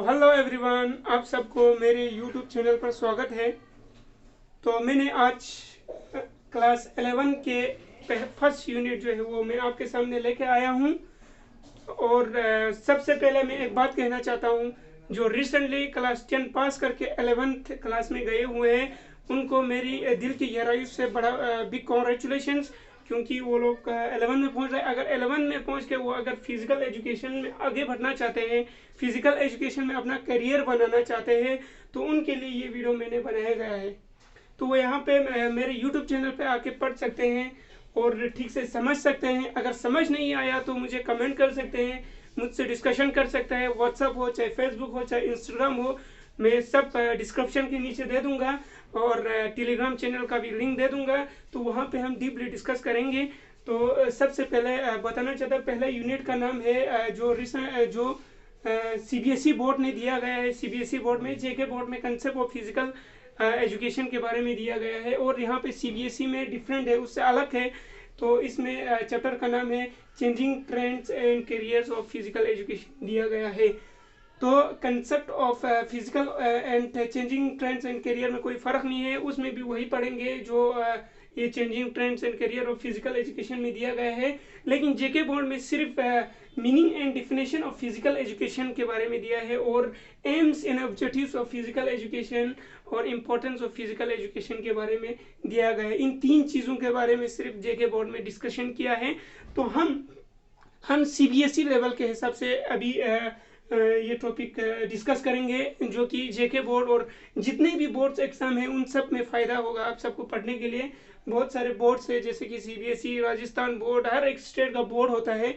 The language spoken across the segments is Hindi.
हेलो एवरीवन, आप सबको मेरे यूट्यूब चैनल पर स्वागत है। तो मैंने आज क्लास 11 के फर्स्ट यूनिट जो है वो मैं आपके सामने लेके आया हूँ। और सबसे पहले मैं एक बात कहना चाहता हूँ, जो रिसेंटली क्लास 10 पास करके 11th क्लास में गए हुए हैं उनको मेरी दिल की गहराई से बड़ा बिग कॉन्ग्रेचुलेशंस, क्योंकि वो लोग 11 में पहुंच रहे हैं। अगर 11 में पहुंच के वो अगर फिजिकल एजुकेशन में आगे बढ़ना चाहते हैं, फिजिकल एजुकेशन में अपना करियर बनाना चाहते हैं, तो उनके लिए ये वीडियो मैंने बनाया गया है। तो वो यहाँ पे मेरे यूट्यूब चैनल पे आके पढ़ सकते हैं और ठीक से समझ सकते हैं। अगर समझ नहीं आया तो मुझे कमेंट कर सकते हैं, मुझसे डिस्कशन कर सकते हैं। व्हाट्सअप हो, चाहे फेसबुक हो, चाहे इंस्टाग्राम हो, मैं सब डिस्क्रिप्शन के नीचे दे दूंगा और टेलीग्राम चैनल का भी लिंक दे दूंगा। तो वहाँ पे हम डीपली डिस्कस करेंगे। तो सबसे पहले बताना चाहता हूँ, पहला यूनिट का नाम है जो सीबीएसई बोर्ड ने दिया गया है। सीबीएसई बोर्ड में, जेके बोर्ड में कंसेप्ट ऑफ फिजिकल एजुकेशन के बारे में दिया गया है, और यहाँ पे सीबीएसई में डिफरेंट है, उससे अलग है। तो इसमें चैप्टर का नाम है changing trends and careers of physical education दिया गया है। तो concept of physical and changing trends and career में कोई फ़र्क नहीं है, उसमें भी वही पढ़ेंगे जो ये changing trends and career of physical education में दिया गया है। लेकिन जेके बोर्ड में सिर्फ meaning and definition of physical education के बारे में दिया है, और AIIMS and objectives of physical education और इम्पोर्टेंस ऑफ फिजिकल एजुकेशन के बारे में दिया गया है। इन तीन चीज़ों के बारे में सिर्फ जेके बोर्ड में डिस्कशन किया है। तो हम सीबीएसई लेवल के हिसाब से अभी ये टॉपिक डिस्कस करेंगे, जो कि जेके बोर्ड और जितने भी बोर्ड्स एग्जाम हैं उन सब में फ़ायदा होगा आप सबको पढ़ने के लिए। बहुत सारे बोर्ड्स है, जैसे कि सीबीएसई, राजस्थान बोर्ड, हर एक स्टेट का बोर्ड होता है।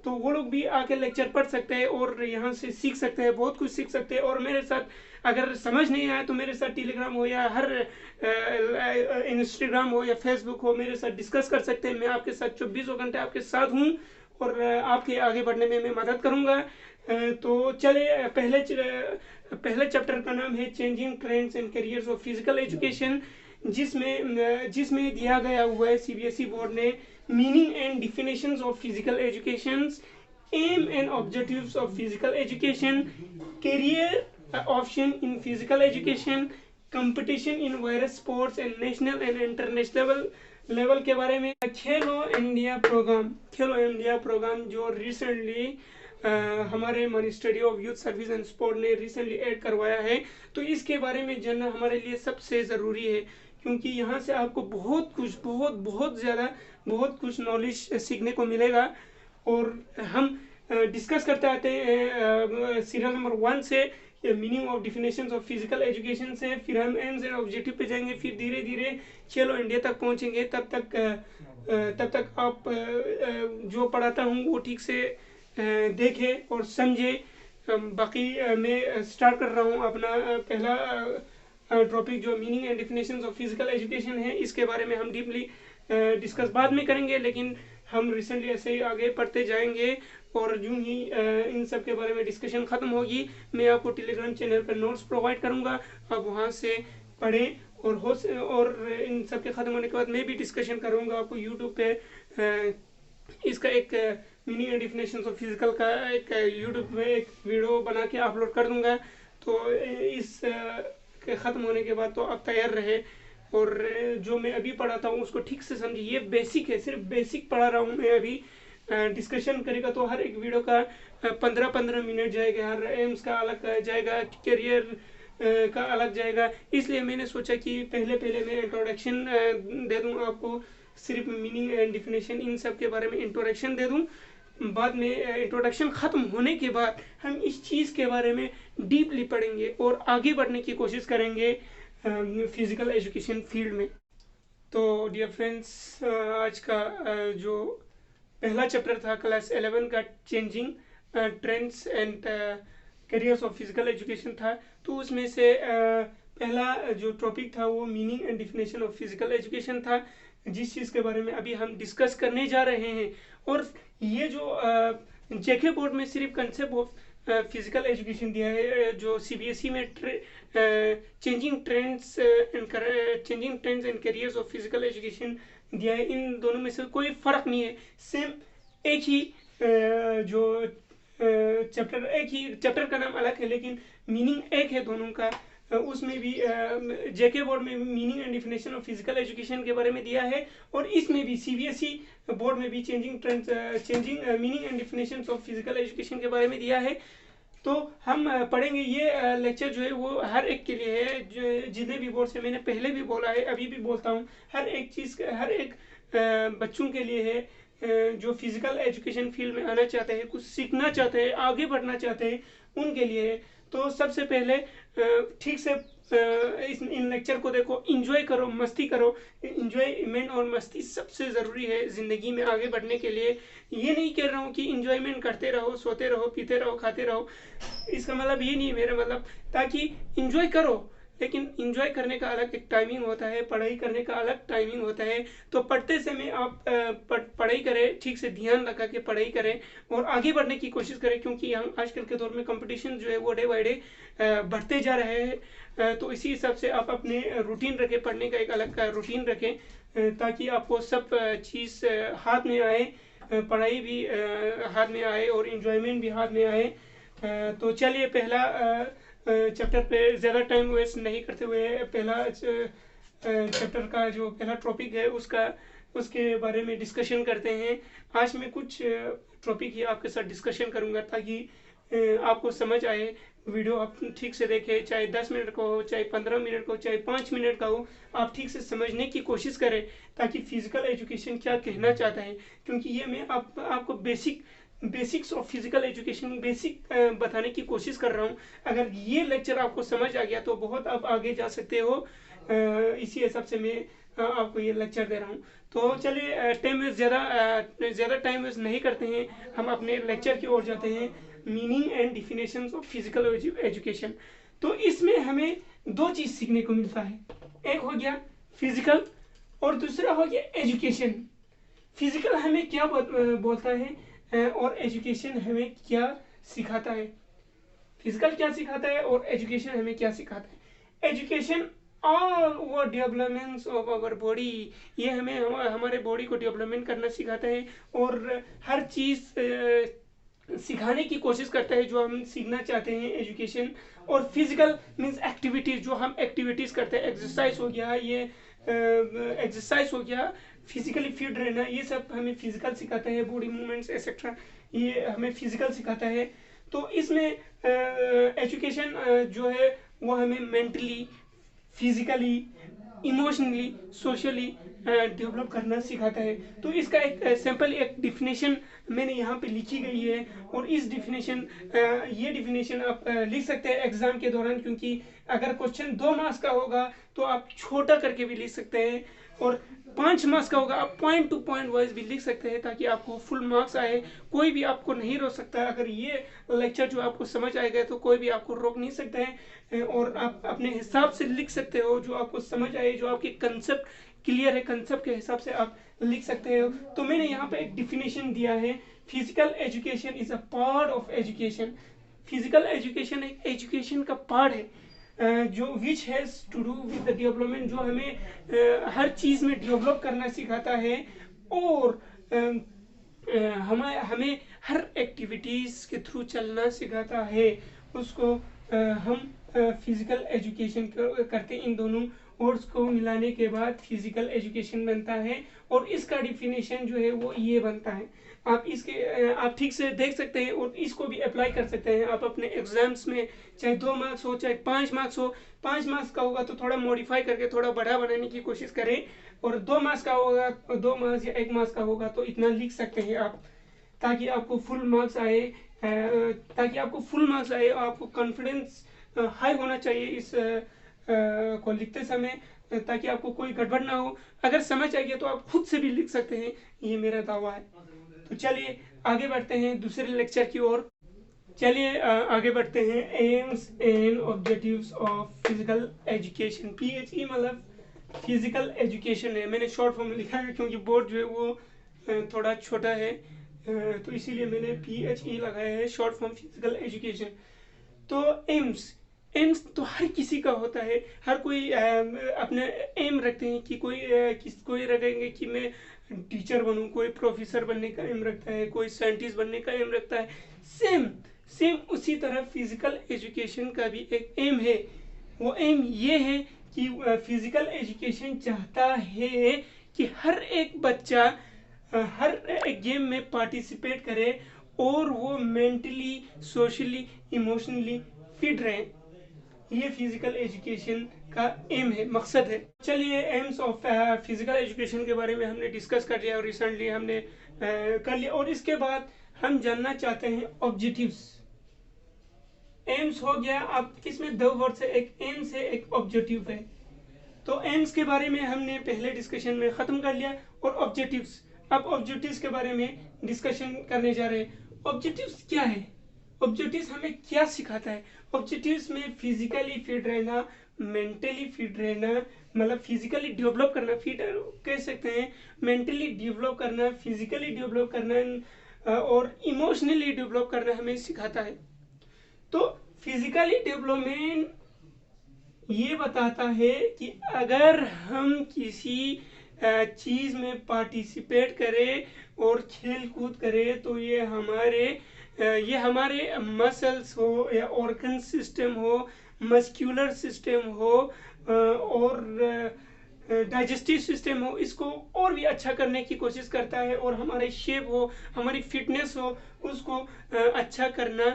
तो वो लोग भी आके लेक्चर पढ़ सकते हैं और यहाँ से सीख सकते हैं, बहुत कुछ सीख सकते हैं। और मेरे साथ अगर समझ नहीं आया तो मेरे साथ टेलीग्राम हो या हर इंस्टाग्राम हो या फेसबुक हो, मेरे साथ डिस्कस कर सकते हैं। मैं आपके साथ 24 घंटे आपके साथ हूँ और आपके आगे बढ़ने में मैं मदद करूँगा। तो चले, पहले चैप्टर का नाम है changing trends and careers of physical education, जिसमें दिया गया हुआ है सीबीएसई बोर्ड ने meaning and definitions of physical education, aim and objectives of physical education, career option in physical education, competition in various sports and national and international level के बारे में। खेलो इंडिया प्रोग्राम जो रिसेंटली हमारे ministry of youth service and sport ने रिसेंटली ऐड करवाया है, तो इसके बारे में जानना हमारे लिए सबसे ज़रूरी है, क्योंकि यहाँ से आपको बहुत ज़्यादा बहुत कुछ नॉलेज सीखने को मिलेगा। और हम डिस्कस करते आते हैं सीरियल नंबर 1 से meaning of definitions of physical education से, फिर हम एम्स एंड ऑब्जेक्टिव पे जाएंगे, फिर धीरे धीरे खेलो इंडिया तक पहुँचेंगे। तब तक आप जो पढ़ाता हूँ वो ठीक से देखें और समझे। बाकी मैं स्टार्ट कर रहा हूँ अपना पहला टॉपिक, जो meaning and definitions of physical education है। इसके बारे में हम डीपली डिस्कस बाद में करेंगे, लेकिन हम रिसेंटली ऐसे ही आगे पढ़ते जाएंगे। और यूं ही इन सब के बारे में डिस्कशन ख़त्म होगी, मैं आपको टेलीग्राम चैनल पर नोट्स प्रोवाइड करूँगा, आप वहाँ से पढ़ें। और इन सब के ख़त्म होने के बाद मैं भी डिस्कशन करूँगा आपको यूट्यूब पे इसका एक meaning and definition of physical का एक यूट्यूब में एक वीडियो बना के अपलोड कर दूंगा। तो इस के ख़त्म होने के बाद तो आप तैयार रहे, और जो मैं अभी पढ़ाता हूँ उसको ठीक से समझिए। ये बेसिक है, सिर्फ बेसिक पढ़ा रहा हूँ मैं अभी। डिस्कशन करेगा तो हर एक वीडियो का 15-15 मिनट जाएगा, हर एम्स का अलग जाएगा, करियर का अलग जाएगा। इसलिए मैंने सोचा कि पहले मैं इंट्रोडक्शन दे दूँ आपको, सिर्फ मीनिंग एंड डिफिनेशन इन सब के बारे में इंट्रोडक्शन दे दूँ। बाद में इंट्रोडक्शन ख़त्म होने के बाद हम इस चीज़ के बारे में डीपली पढ़ेंगे और आगे बढ़ने की कोशिश करेंगे फिज़िकल एजुकेशन फील्ड में। तो डियर फ्रेंड्स, आज का जो पहला चैप्टर था क्लास 11 का, changing trends and careers of physical education था। तो उसमें से पहला जो टॉपिक था वो meaning and definition of physical education था, जिस चीज़ के बारे में अभी हम डिस्कस करने जा रहे हैं। और ये जो जेके बोर्ड में सिर्फ कंसेप्ट ऑफ फिजिकल एजुकेशन दिया है, जो सीबीएसई में changing trends and careers of physical education दिया है, इन दोनों में से कोई फ़र्क नहीं है। सेम एक ही जो चैप्टर एक ही, चैप्टर का नाम अलग है लेकिन मीनिंग एक है दोनों का। उसमें भी जेके बोर्ड में meaning and definition of physical education के बारे में दिया है, और इसमें भी सीबीएसई बोर्ड में भी changing meaning and definition of physical education के बारे में दिया है। तो हम पढ़ेंगे। ये लेक्चर जो है वो हर एक के लिए है, जो जितने भी बोर्ड से मैंने पहले भी बोला है, अभी भी बोलता हूँ, हर एक चीज़, हर एक बच्चों के लिए है जो फिजिकल एजुकेशन फील्ड में आना चाहते हैं, कुछ सीखना चाहते हैं, आगे बढ़ना चाहते हैं, उनके लिए है। तो सबसे पहले ठीक से इन लेक्चर को देखो, इंजॉय करो, मस्ती करो। इंजॉयमेंट और मस्ती सबसे ज़रूरी है ज़िंदगी में आगे बढ़ने के लिए। ये नहीं कह रहा हूँ कि इंजॉयमेंट करते रहो, सोते रहो, पीते रहो, खाते रहो, इसका मतलब ये नहीं है मेरा मतलब। ताकि इंजॉय करो, लेकिन इंजॉय करने का अलग एक टाइमिंग होता है, पढ़ाई करने का अलग टाइमिंग होता है। तो पढ़ते समय आप पढ़ाई करें, ठीक से ध्यान रखा के पढ़ाई करें और आगे बढ़ने की कोशिश करें, क्योंकि यहाँ आजकल के दौर में कंपटीशन जो है वो डे बाई डे बढ़ते जा रहे हैं। तो इसी हिसाब से आप अपने रूटीन रखें, पढ़ने का एक अलग रूटीन रखें, ताकि आपको सब चीज़ हाथ में आए, पढ़ाई भी हाथ में आए और इन्जॉयमेंट भी हाथ में आए। तो चलिए पहला चैप्टर पे ज़्यादा टाइम वेस्ट नहीं करते हुए पहला चैप्टर का जो पहला टॉपिक है उसके बारे में डिस्कशन करते हैं। आज मैं कुछ टॉपिक ही आपके साथ डिस्कशन करूंगा ताकि आपको समझ आए। वीडियो आप ठीक से देखें, चाहे 10 मिनट का हो, चाहे 15 मिनट का हो, चाहे 5 मिनट का हो, आप ठीक से समझने की कोशिश करें ताकि फिजिकल एजुकेशन क्या कहना चाहता है। क्योंकि ये मैं आपको basics of physical education basic बताने की कोशिश कर रहा हूँ। अगर ये लेक्चर आपको समझ आ गया तो बहुत आप आगे जा सकते हो। इसी हिसाब से मैं आपको ये लेक्चर दे रहा हूँ। तो चलिए टाइम वेस्ट ज़्यादा टाइम वेस्ट नहीं करते हैं, हम अपने लेक्चर की ओर जाते हैं। Meaning and definitions of physical education. तो इसमें हमें दो चीज़ सीखने को मिलता है, एक हो गया फिजिकल और दूसरा हो गया एजुकेशन। फिजिकल हमें क्या बोलता है और एजुकेशन हमें क्या सिखाता है। फिजिकल क्या सिखाता है और एजुकेशन हमें क्या सिखाता है। एजुकेशन ऑल वो डेवलपमेंट्स ऑफ आवर बॉडी, ये हमें हमारे बॉडी को डेवलपमेंट करना सिखाता है और हर चीज़ सिखाने की कोशिश करता है जो हम सीखना चाहते हैं एजुकेशन। और फिजिकल मीन्स एक्टिविटीज़, जो हम एक्टिविटीज़ करते हैं, एक्सरसाइज हो गया, ये एक्सरसाइज हो गया, फिजिकली फिट रहना, ये सब हमें फिजिकल सिखाता है, बॉडी मूवमेंट्स एक्सेट्रा, ये हमें फिजिकल सिखाता है। तो इसमें एजुकेशन जो है वो हमें mentally, physically, emotionally, socially develop करना सिखाता है। तो इसका एक सिंपल एक डिफिनेशन मैंने यहाँ पे लिखी गई है और इस ये डिफिनेशन आप लिख सकते हैं एग्जाम के दौरान, क्योंकि अगर क्वेश्चन 2 मार्क्स का होगा तो आप छोटा करके भी लिख सकते हैं, और 5 मार्क्स का होगा आप पॉइंट टू पॉइंट वाइज भी लिख सकते हैं ताकि आपको फुल मार्क्स आए। कोई भी आपको नहीं रोक सकता। अगर ये लेक्चर जो आपको समझ आएगा तो कोई भी आपको रोक नहीं सकता है, और आप अपने हिसाब से लिख सकते हो जो आपको समझ आए, जो आपके कंसेप्ट क्लियर है, कंसेप्ट के हिसाब से आप लिख सकते हो। तो मैंने यहाँ पे एक डिफिनेशन दिया है, physical education is a part of education. Physical education एक एजुकेशन का पार्ट है जो which has to do with the development, जो हमें हर चीज़ में डेवलप करना सिखाता है और हमें हर एक्टिविटीज़ के थ्रू चलना सिखाता है। उसको हम फिजिकल एजुकेशन करते। इन दोनों वर्ड्स को मिलाने के बाद फिजिकल एजुकेशन बनता है और इसका डिफिनेशन जो है वो ये बनता है। आप ठीक से देख सकते हैं और इसको भी अप्लाई कर सकते हैं आप अपने एग्जाम्स में, चाहे 2 मार्क्स हो, चाहे 5 मार्क्स हो। 5 मार्क्स का होगा तो थोड़ा मॉडिफाई करके थोड़ा बड़ा बनाने की कोशिश करें, और 2 मार्क्स का होगा, 2 मार्क्स या 1 मार्क्स का होगा तो इतना लिख सकते हैं आप, ताकि आपको फुल मार्क्स आए। आपको कॉन्फिडेंस हाई होना चाहिए इस को लिखते समय, ताकि आपको कोई गड़बड़ ना हो। अगर समझ आ गया तो आप खुद से भी लिख सकते हैं, ये मेरा दावा है। तो चलिए आगे बढ़ते हैं दूसरे लेक्चर की ओर। चलिए आगे बढ़ते हैं। AIIMS and objectives of physical education. PHE मतलब फिजिकल एजुकेशन है, मैंने शॉर्ट फॉर्म में लिखा है क्योंकि बोर्ड जो है वो थोड़ा छोटा है, तो इसीलिए मैंने PHE लगाया है, शॉर्ट फॉर्म फिजिकल एजुकेशन। तो एम्स तो हर किसी का होता है, हर कोई अपने एम रखते हैं कि कोई रखेंगे कि मैं टीचर बनूं, कोई प्रोफेसर बनने का एम रखता है, कोई साइंटिस्ट बनने का एम रखता है। सेम सेम उसी तरह फिजिकल एजुकेशन का भी एक एम है। वो एम ये है कि फिजिकल एजुकेशन चाहता है कि हर एक बच्चा हर एक गेम में पार्टिसिपेट करे और वो मेंटली, सोशली, इमोशनली फिट रहे। ये फिजिकल एजुकेशन का एम है, मकसद है। चलिए, एम्स ऑफ फिजिकल एजुकेशन के बारे में हमने डिस्कस कर लिया और रिसेंटली हमने कर लिया, और इसके बाद हम जानना चाहते हैं ऑब्जेक्टिव्स। एम्स हो गया, अब इसमें दो वर्ड्स है, एक एम्स है, एक ऑब्जेक्टिव है। तो एम्स के बारे में हमने पहले डिस्कशन में खत्म कर लिया, और ऑब्जेक्टिव्स, अब ऑब्जेक्टिव्स के बारे में डिस्कशन करने जा रहे हैं। ऑब्जेक्टिव्स क्या है, ऑब्जेक्टिव्स हमें क्या सिखाता है? ऑब्जेक्टिव्स में फिजिकली फिट रहना, मेंटली फिट रहना, मतलब फिजिकली डेवलप करना, फिट कह सकते हैं, मेंटली डेवलप करना, फिजिकली डेवलप करना और इमोशनली डेवलप करना हमें सिखाता है। तो फिजिकली डेवलपमेंट ये बताता है कि अगर हम किसी चीज़ में पार्टिसिपेट करें और खेल कूद करें तो ये हमारे मसल्स हो या ऑर्गन सिस्टम हो, मस्क्यूलर सिस्टम हो और डाइजेस्टिव सिस्टम हो, इसको और भी अच्छा करने की कोशिश करता है, और हमारे शेप हो, हमारी फिटनेस हो, उसको अच्छा करना,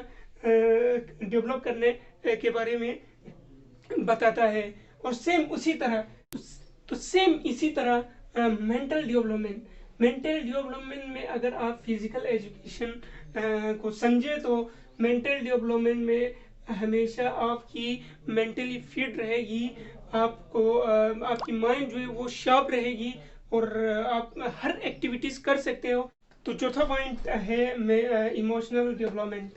डेवलप करने के बारे में बताता है। और सेम उसी तरह सेम इसी तरह मेंटल डेवलपमेंट में अगर आप फिजिकल एजुकेशन को समझे तो मेंटल डेवलपमेंट में हमेशा आपकी मेंटली फिट रहेगी, आपको आपकी माइंड जो है वो शार्प रहेगी और आप हर एक्टिविटीज कर सकते हो। तो चौथा पॉइंट है इमोशनल डेवलपमेंट।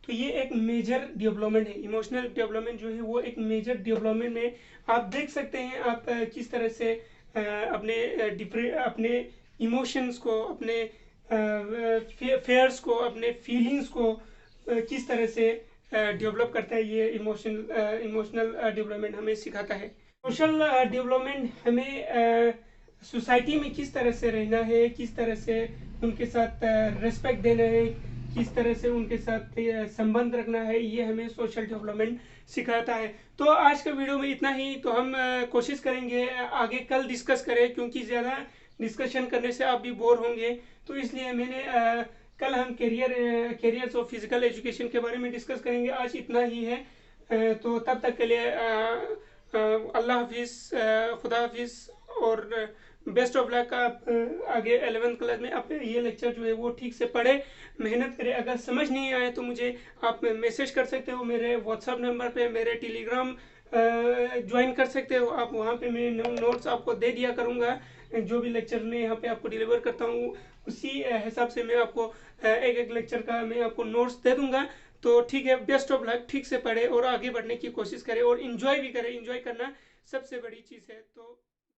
तो ये एक मेजर डेवलपमेंट है, इमोशनल डेवलपमेंट जो है वो एक मेजर डेवलपमेंट है। आप देख सकते हैं आप किस तरह से अपने इमोशंस को, अपने फेयर्स को, अपने फीलिंग्स को किस तरह से डेवलप करता है। ये इमोशनल डेवलपमेंट हमें सिखाता है। सोशल डेवलपमेंट हमें सोसाइटी में किस तरह से रहना है, किस तरह से उनके साथ रेस्पेक्ट देना है, किस तरह से उनके साथ संबंध रखना है, ये हमें सोशल डेवलपमेंट सिखाता है। तो आज के वीडियो में इतना ही। तो हम कोशिश करेंगे आगे कल डिस्कस करें, क्योंकि ज़्यादा डिस्कशन करने से आप भी बोर होंगे, तो इसलिए मैंने कल हम कैरियर्स ऑफ फिजिकल एजुकेशन के बारे में डिस्कस करेंगे। आज इतना ही है। तो तब तक के लिए अल्लाह हाफिज़, खुदा हाफिज़ और बेस्ट ऑफ लक। आप आगे 11th क्लास में आप ये लेक्चर जो है वो ठीक से पढ़े, मेहनत करें। अगर समझ नहीं आए तो मुझे आप मैसेज कर सकते हो मेरे व्हाट्सएप नंबर पे, मेरे टेलीग्राम ज्वाइन कर सकते हो आप, वहाँ पे मैं नोट्स आपको दे दिया करूँगा। जो भी लेक्चर मैं यहाँ पे आपको डिलीवर करता हूँ उसी हिसाब से मैं आपको एक एक लेक्चर का मैं आपको नोट्स दे दूँगा। तो ठीक है, बेस्ट ऑफ लक। ठीक से पढ़े और आगे बढ़ने की कोशिश करें और इन्जॉय भी करें। इन्जॉय करना सबसे बड़ी चीज़ है। तो